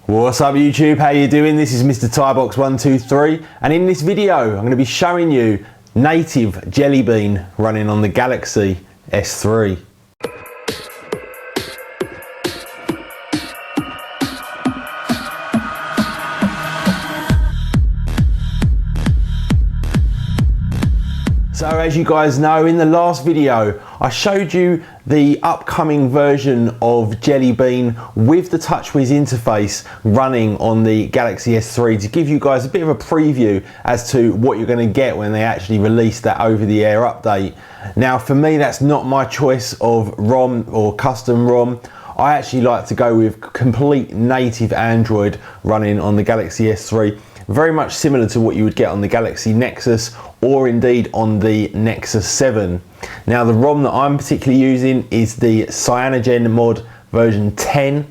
What's up YouTube, how you doing? This is Mr. Tybox123 and in this video I'm going to be showing you native Jelly Bean running on the Galaxy S3. So as you guys know, in the last video I showed you the upcoming version of Jelly Bean with the TouchWiz interface running on the Galaxy S3 to give you guys a bit of a preview as to what you're going to get when they actually release that over-the-air update. Now for me, that's not my choice of ROM or custom ROM. I actually like to go with complete native Android running on the Galaxy S3. Very much similar to what you would get on the Galaxy Nexus or indeed on the Nexus 7. Now the ROM that I'm particularly using is the CyanogenMod version 10,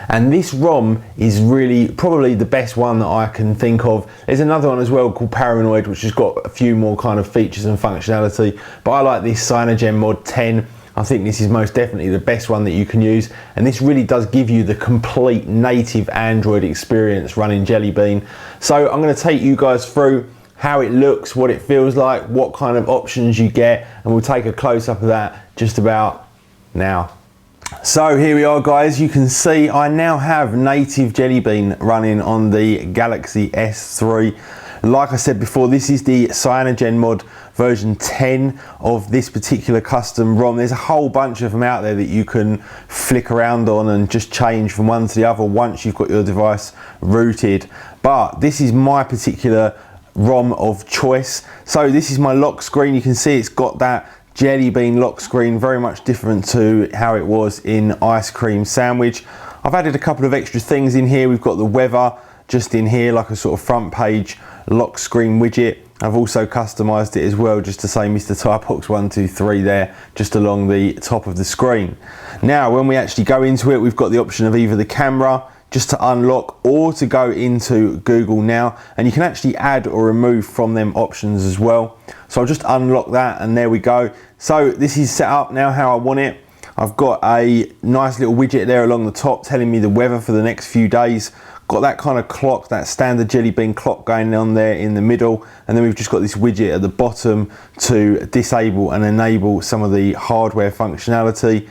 and this ROM is really probably the best one that I can think of. There's another one as well called Paranoid, which has got a few more kind of features and functionality, but I like this CyanogenMod 10. I think this is most definitely the best one that you can use, and this really does give you the complete native Android experience running Jelly Bean. So I'm going to take you guys through how it looks, what it feels like, what kind of options you get, and we'll take a close-up of that just about now. So here we are guys, you can see I now have native Jelly Bean running on the Galaxy S3. Like I said before, this is the CyanogenMod version 10 of this particular custom ROM. There's a whole bunch of them out there that you can flick around on and just change from one to the other once you've got your device rooted. But this is my particular ROM of choice. So this is my lock screen. You can see it's got that Jelly Bean lock screen, very much different to how it was in Ice Cream Sandwich. I've added a couple of extra things in here. We've got the weather just in here, like a sort of front page lock screen widget. I've also customized it as well, just to say Mr. Tybox123 there, just along the top of the screen. Now, when we actually go into it, we've got the option of either the camera, just to unlock, or to go into Google Now, and you can actually add or remove from them options as well. So I'll just unlock that, and there we go. So this is set up now how I want it. I've got a nice little widget there along the top telling me the weather for the next few days. Got that kind of clock, that standard Jelly Bean clock going on there in the middle, and then we've just got this widget at the bottom to disable and enable some of the hardware functionality.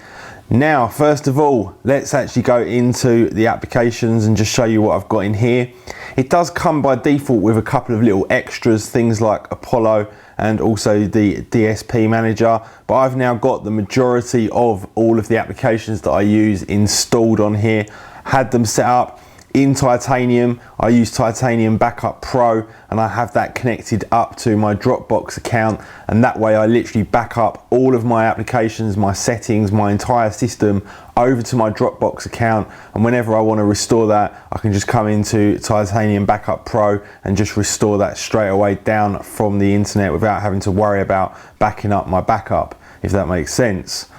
Now, first of all, let's actually go into the applications and just show you what I've got in here. It does come by default with a couple of little extras, things like Apollo and also the DSP manager, but I've now got the majority of all of the applications that I use installed on here, had them set up in Titanium. I use Titanium Backup Pro, and I have that connected up to my Dropbox account, and that way I literally back up all of my applications, my settings, my entire system over to my Dropbox account, and whenever I want to restore that, I can just come into Titanium Backup Pro and just restore that straight away down from the internet without having to worry about backing up my backup, if that makes sense.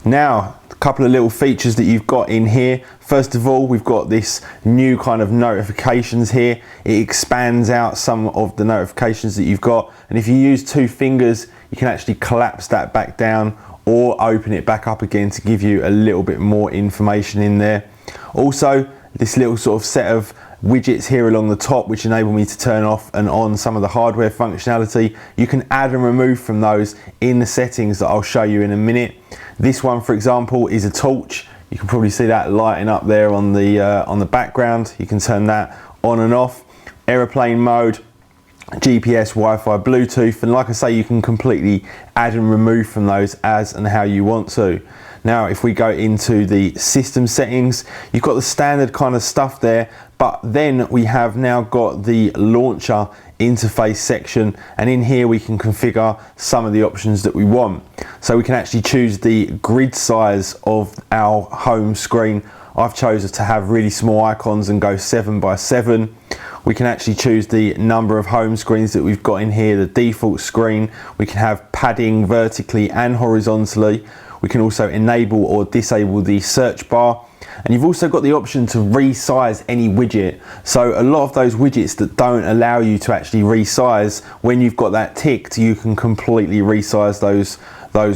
Now, couple of little features that you've got in here. First of all, we've got this new kind of notifications here. It expands out some of the notifications that you've got, and if you use two fingers you can actually collapse that back down or open it back up again to give you a little bit more information in there. Also, this little sort of set of widgets here along the top which enable me to turn off and on some of the hardware functionality. You can add and remove from those in the settings that I'll show you in a minute. This one, for example, is a torch. You can probably see that lighting up there on the background. You can turn that on and off. Airplane mode, GPS, Wi-Fi, Bluetooth, and like I say, you can completely add and remove from those as and how you want to. Now, if we go into the system settings, you've got the standard kind of stuff there, but then we have now got the launcher interface section, and in here we can configure some of the options that we want. So we can actually choose the grid size of our home screen. I've chosen to have really small icons and go 7 by 7. We can actually choose the number of home screens that we've got in here, the default screen. We can have padding vertically and horizontally. We can also enable or disable the search bar. And you've also got the option to resize any widget. So a lot of those widgets that don't allow you to actually resize, when you've got that ticked, you can completely resize those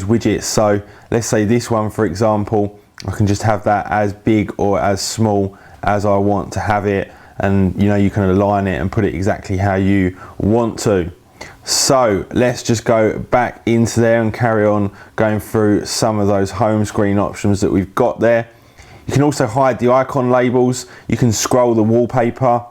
widgets. So let's say this one, for example, I can just have that as big or as small as I want to have it, and you know, you can align it and put it exactly how you want to. So let's just go back into there and carry on going through some of those home screen options that we've got there. You can also hide the icon labels, you can scroll the wallpaper,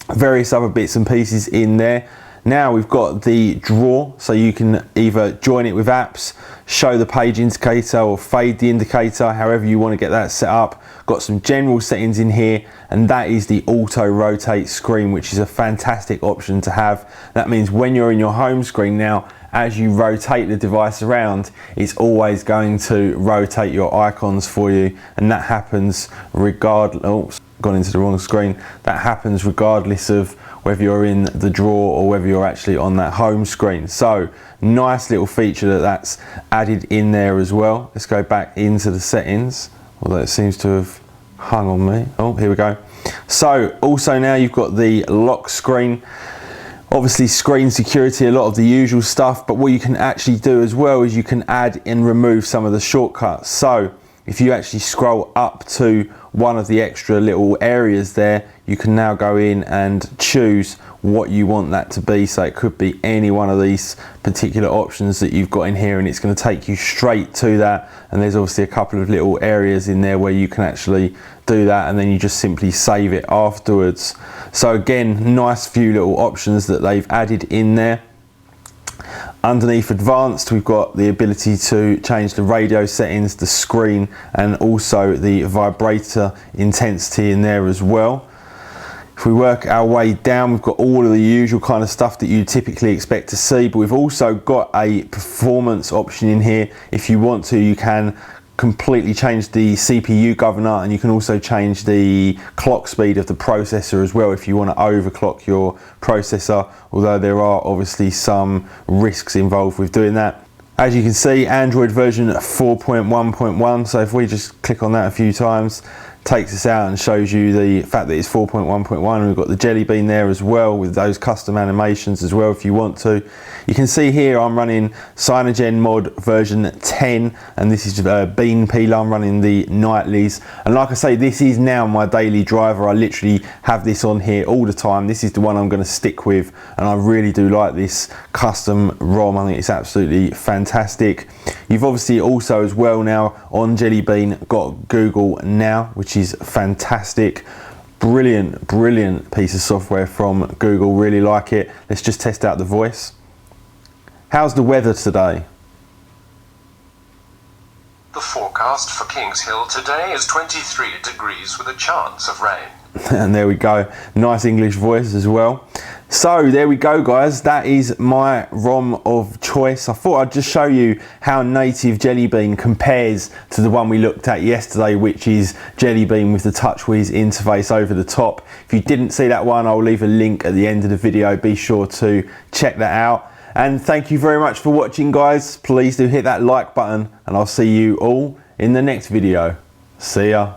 various other bits and pieces in there. Now we've got the drawer, so you can either join it with apps, show the page indicator or fade the indicator, however you want to get that set up. Got some general settings in here, and that is the auto rotate screen, which is a fantastic option to have. That means when you're in your home screen now, as you rotate the device around, it's always going to rotate your icons for you, and that happens regardless. Oh, gone into the wrong screen. That happens regardless of whether you're in the drawer or whether you're actually on that home screen. So nice little feature that's added in there as well. Let's go back into the settings, although it seems to have hung on me. Oh, here we go. So also now you've got the lock screen. Obviously screen security, a lot of the usual stuff, but what you can actually do as well is you can add and remove some of the shortcuts. So if you actually scroll up to one of the extra little areas there, you can now go in and choose what you want that to be. So it could be any one of these particular options that you've got in here, and it's going to take you straight to that. And there's obviously a couple of little areas in there where you can actually do that, and then you just simply save it afterwards. So again, nice few little options that they've added in there. Underneath advanced, we've got the ability to change the radio settings, the screen, and also the vibrator intensity in there as well. If we work our way down, we've got all of the usual kind of stuff that you typically expect to see, but we've also got a performance option in here. If you want to, you can completely change the CPU governor, and you can also change the clock speed of the processor as well if you want to overclock your processor, although there are obviously some risks involved with doing that. As you can see, Android version 4.1.1, so if we just click on that a few times, takes us out and shows you the fact that it's 4.1.1, and we've got the Jelly Bean there as well with those custom animations as well if you want to. You can see here I'm running CyanogenMod version 10, and this is Bean Peeler. I'm running the nightlies, and like I say, this is now my daily driver. I literally have this on here all the time. This is the one I'm going to stick with, and I really do like this custom ROM. I think it's absolutely fantastic. You've obviously also as well now on Jelly Bean got Google Now, which is fantastic. Brilliant piece of software from Google, really like it. Let's just test out the voice. How's the weather today? The forecast for Kings Hill today is 23 degrees with a chance of rain. And there we go, nice English voice as well. So there we go guys, that is my ROM of choice. I thought I'd just show you how native Jelly Bean compares to the one we looked at yesterday, which is Jelly Bean with the TouchWiz interface over the top. If you didn't see that one, I'll leave a link at the end of the video. Be sure to check that out. And thank you very much for watching guys. Please do hit that like button, and I'll see you all in the next video. See ya.